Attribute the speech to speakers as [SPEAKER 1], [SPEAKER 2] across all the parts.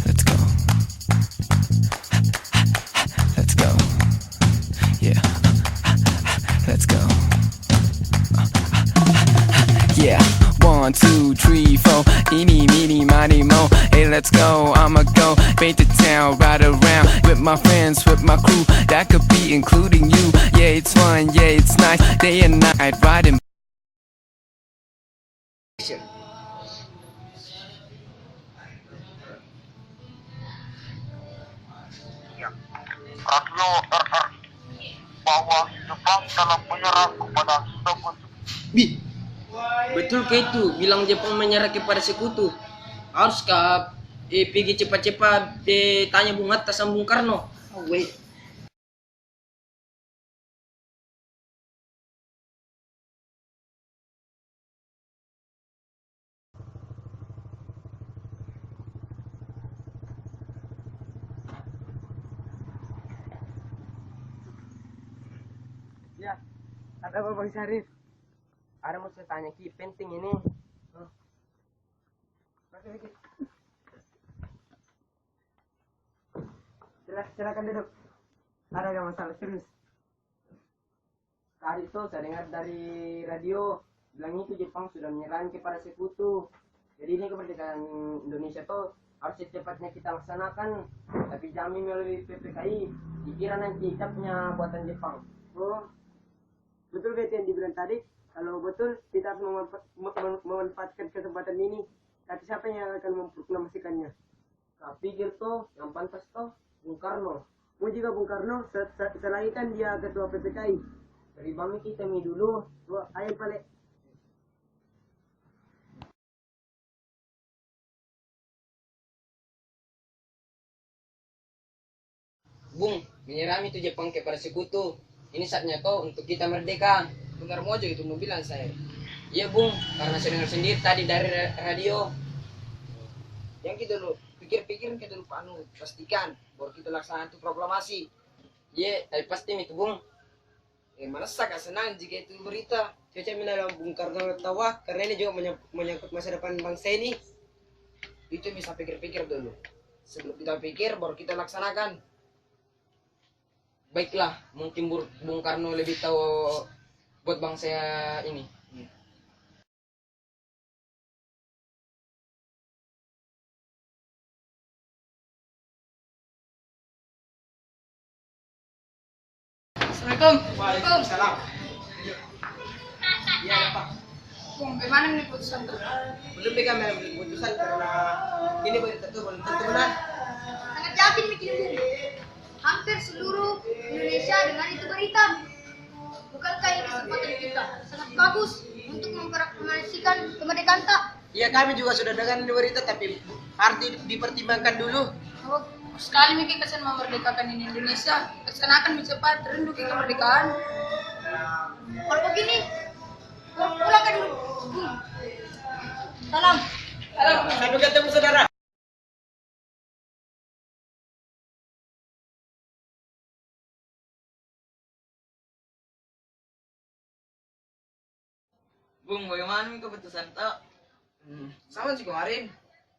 [SPEAKER 1] Let's go. Let's go. Yeah. Let's go. Yeah. 1, 2, 3, 4. Eeny, meeny, miny, mo. Hey, let's go. I'ma go paint the town, ride around with my friends, with my crew. That could be including you. Yeah, it's fun. Yeah, it's nice. Day and night riding.
[SPEAKER 2] Ya, radio RR bahwa Jepang dalam menyerang kepada sekutu.
[SPEAKER 3] Bi, betul ke itu? Bilang Jepang menyerah kepada sekutu. Haruskah pergi cepat-cepat tanya Bung Hatta sama Bung Karno? Oh, wait. Ya, ada apa Bang Syarif? Ada mau saya tanya Ki, penting ini. Silakan duduk. Ada nggak masalah serius? Tadi itu saya dengar dari radio bilang itu Jepang sudah menyerang kepada sekutu. Jadi ini kemerdekaan Indonesia tuh harus secepatnya kita laksanakan. Tapi jamin melalui PPKI. Dikira nanti capnya buatan Jepang.
[SPEAKER 4] Oh, betul kayak yang dibilang tadi. Kalau betul kita harus memanfaatkan kesempatan ini. Tapi siapa yang akan memproklamasikannya?
[SPEAKER 3] Saya pikir tuh yang pantas tuh Bung Karno.
[SPEAKER 4] Mau juga Bung Karno, selagi kan dia ketua PPKI.
[SPEAKER 3] Dari bami kita mi dulu.
[SPEAKER 4] Wah, ayo balik.
[SPEAKER 3] Bung, menyerang itu Jepang kepada sekutu. Ini saatnya toh untuk kita merdeka. Dengar mojo itu mau bilang saya. Iya Bung, karena saya dengar sendiri tadi dari radio. Yang kita dulu pikir-pikir kita dulu pastikan baru kita laksanakan itu proklamasi. Iya, tapi pasti itu Bung. Mana sangat senang jika itu berita. Cuaca menalam Bung Karno tawa karena ini juga menyangkut masa depan bangsa ini. Itu bisa pikir-pikir dulu. Sebelum kita pikir baru kita laksanakan. Baiklah, mungkin Bung Karno lebih tahu buat bangsa ini.
[SPEAKER 5] Assalamualaikum.
[SPEAKER 3] Waalaikumsalam. Iya, Pak.
[SPEAKER 5] Bung, bagaimana nih putusan tuh?
[SPEAKER 3] Belum pegang keputusan karena ini berita tuh belum tentu benar.
[SPEAKER 5] Sangat yakin bikin Bung. Hampir seluruh Indonesia dengan itu berita. Bukankah ini kesempatan kita sangat bagus untuk memproklamasikan kemerdekaan tak?
[SPEAKER 3] Iya, kami juga sudah dengar ini berita tapi harus dipertimbangkan dulu.
[SPEAKER 5] Oh, sekali mikir kesan memerdekakan ini Indonesia, kesan cepat rindu ke kemerdekaan. Kalau begini, pulangkan dulu. Bung. Salam.
[SPEAKER 3] Sampai ketemu saudara.
[SPEAKER 6] Bung, bagaimana nih keputusan tak?
[SPEAKER 3] Sama sih kemarin.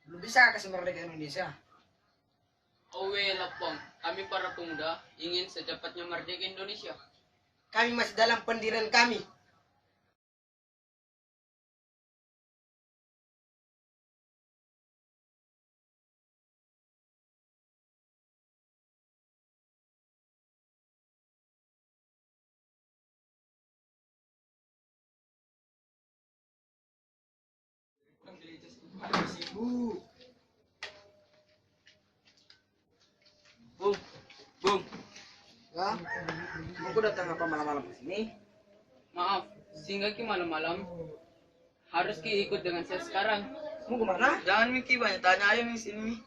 [SPEAKER 3] Belum bisa kasih merdeka Indonesia.
[SPEAKER 6] Owe lapang, kami para pemuda ingin secepatnya merdeka Indonesia.
[SPEAKER 3] Kami masih dalam pendirian kami.
[SPEAKER 6] Bung,
[SPEAKER 3] Ya, aku datang apa malam-malam ke sini?
[SPEAKER 6] maaf, singgah ki malam-malam. Harus ki ikut dengan saya sekarang.
[SPEAKER 3] Mau kemana?
[SPEAKER 6] Jangan Miki banyak tanya aja di sini.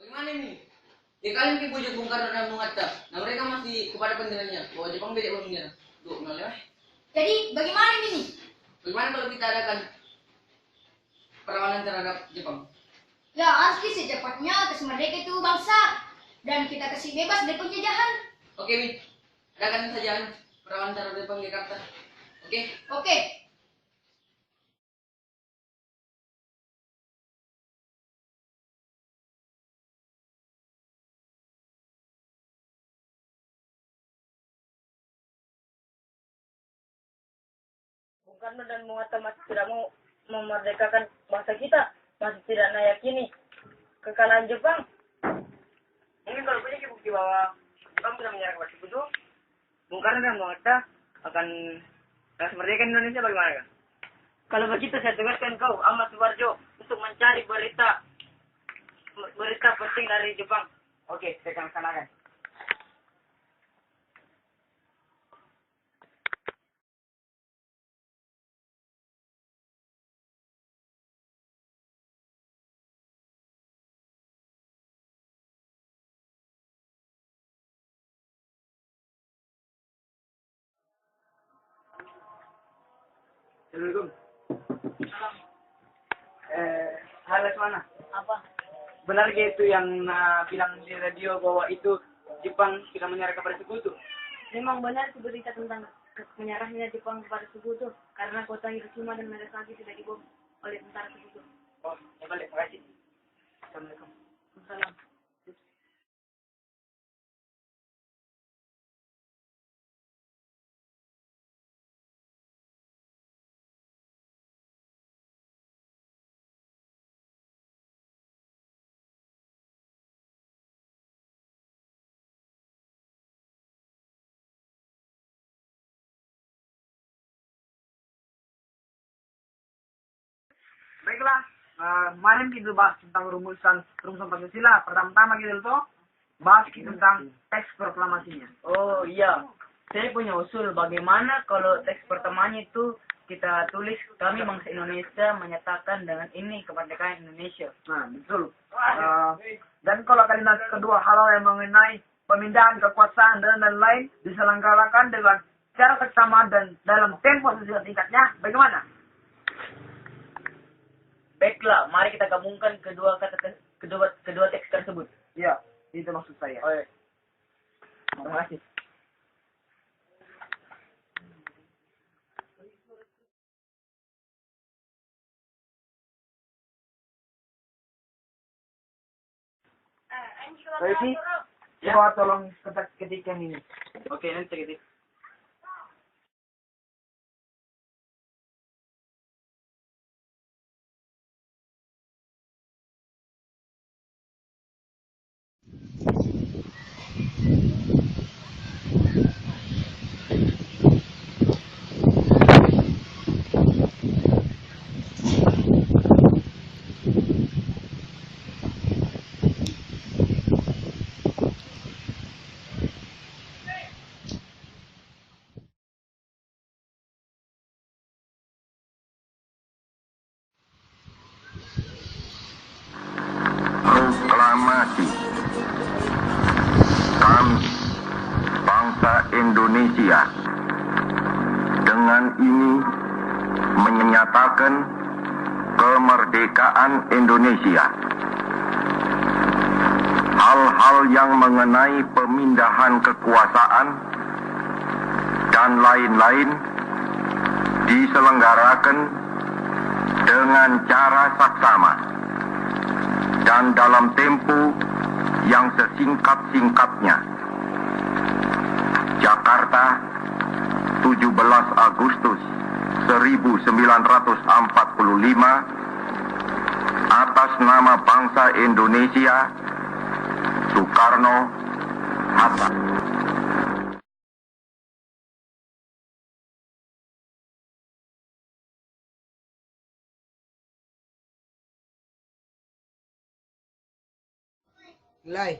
[SPEAKER 3] Bagaimana nih? Ya kalian ki bujuk Bung Karno dan Bung Hatta. Nah mereka masih kepada pendiriannya. Bahwa Jepang beda belum menyerah. Tuh, nolnya.
[SPEAKER 5] Jadi bagaimana ini?
[SPEAKER 3] Bagaimana kalau kita adakan perlawanan terhadap Jepang?
[SPEAKER 5] Ya harus secepatnya kasih merdeka itu bangsa dan kita kasih bebas dari penjajahan.
[SPEAKER 3] Oke, Mi. Adakan saja perawan taruh di depan Jakarta. Oke?
[SPEAKER 5] Oke.
[SPEAKER 4] Bung Karno dan Bung Hatta masih tidak mau memerdekakan bangsa kita, masih tidak meyakini kekalahan Jepang. Mungkin kalau punya bukti bahwa Jepang bisa menyerang kepada Sekutu, Bung Karno dan Bung Hatta akan merdeka Indonesia bagaimana kan? Kalau begitu saya tugaskan kau, Ahmad Subarjo, untuk mencari berita penting dari Jepang. Oke, saya akan laksanakan. Assalamualaikum. Halo Suana. Apa? Benar itu yang bilang di radio bahwa itu Jepang sudah menyerah kepada Sekutu? Memang benar itu berita tentang menyerahnya Jepang kepada Sekutu karena kota Hiroshima dan Nagasaki sudah dibom oleh tentara Sekutu. Oh, ya balik. Terima kasih. Assalamualaikum. Salam. Baiklah, kemarin kita bahas tentang rumusan Pancasila. Pertama-tama gitu tuh bahas tentang teks proklamasinya. Oh iya, saya punya usul bagaimana kalau teks pertamanya itu kita tulis kami bangsa Indonesia menyatakan dengan ini kemerdekaan Indonesia. Nah, betul. Dan kalau kalimat kedua hal yang mengenai pemindahan kekuasaan dan lain-lain diselenggarakan dengan cara seksama dan dalam tempo sesuai tingkatnya, bagaimana? Baiklah, mari kita gabungkan kedua teks tersebut. Iya, itu maksud saya. Oh, iya. Terima kasih. Resi, coba tolong ketikkan ini. Oke, nanti ketik.
[SPEAKER 2] Proklamasi kami bangsa Indonesia dengan ini menyatakan kemerdekaan Indonesia. Hal-hal yang mengenai pemindahan kekuasaan dan lain-lain diselenggarakan dengan cara saksama dan dalam tempo yang sesingkat-singkatnya. Jakarta, 17 Agustus 1945, atas nama bangsa Indonesia, Soekarno Hatta.
[SPEAKER 3] Mulai.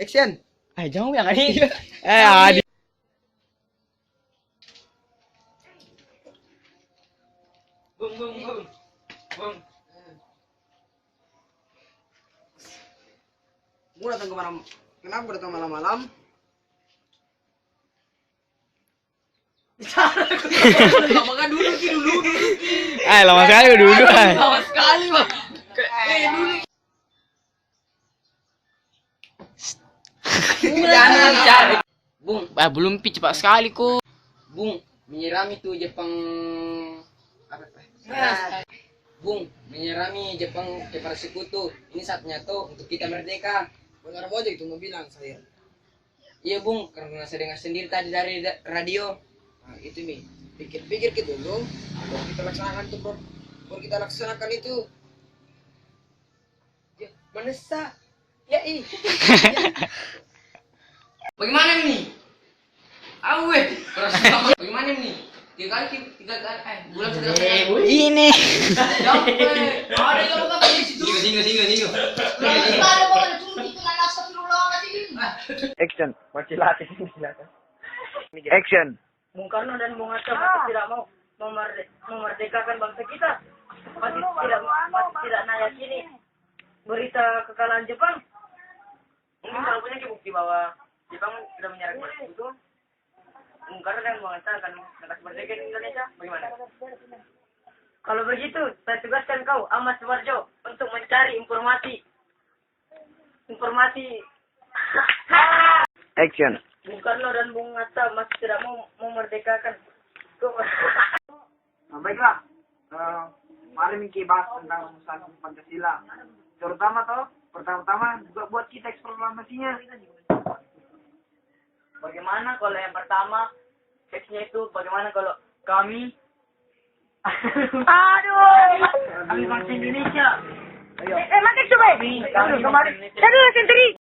[SPEAKER 3] Action.
[SPEAKER 4] Jangan yang ini.
[SPEAKER 3] Adi.
[SPEAKER 4] Bung.
[SPEAKER 3] Gue datang ke malam. Kenapa gue datang malam-malam?
[SPEAKER 6] Maka dulu dulu.
[SPEAKER 1] Lama sekali dulu.
[SPEAKER 6] Lama sekali, Bang. Dulu. Jangan cari. Bung, belum cepat sekali kok. Bung, menyerami tuh Jepang apa? Bung, menyerami Jepang ke para sekutu. Ini saatnya tuh untuk kita merdeka. Benar aja itu mau bilang saya. Iya Bung, karena saya dengar sendiri tadi dari radio. Nah, itu nih, pikir-pikir gitu dulu. Baru kita laksanakan tuh bro. Baru kita laksanakan itu. Ya, menesa. Ya ih. Bagaimana nih? Awe, bagaimana nih? Tiga kali, bulan sudah.
[SPEAKER 1] Ini.
[SPEAKER 6] Ada yang bukan di situ. Singo.
[SPEAKER 4] Action. Masih latih. Action. Bung Karno dan Bung Hatta masih tidak mau memerdekakan bangsa kita. Masih tidak meyakini berita kekalahan Jepang. Mungkin kalau punya bukti bahwa Jepang sudah menyerang itu, Bung Karno dan Bung Hatta akan merdeka di Indonesia. Bagaimana? Kalau begitu, saya tugaskan kau, Ahmad Subarjo, untuk mencari informasi. Action. Bung Karno dan Bung Hatta masih tidak mau memerdekakan. Baiklah, mari kita bahas tentang rumusan Pancasila. Pertama-tama buat kita teks proklamasinya. Bagaimana kalau yang pertama teksnya itu bagaimana kalau kami kami bangsa Indonesia. Mana coba? Kami bangsa Indonesia.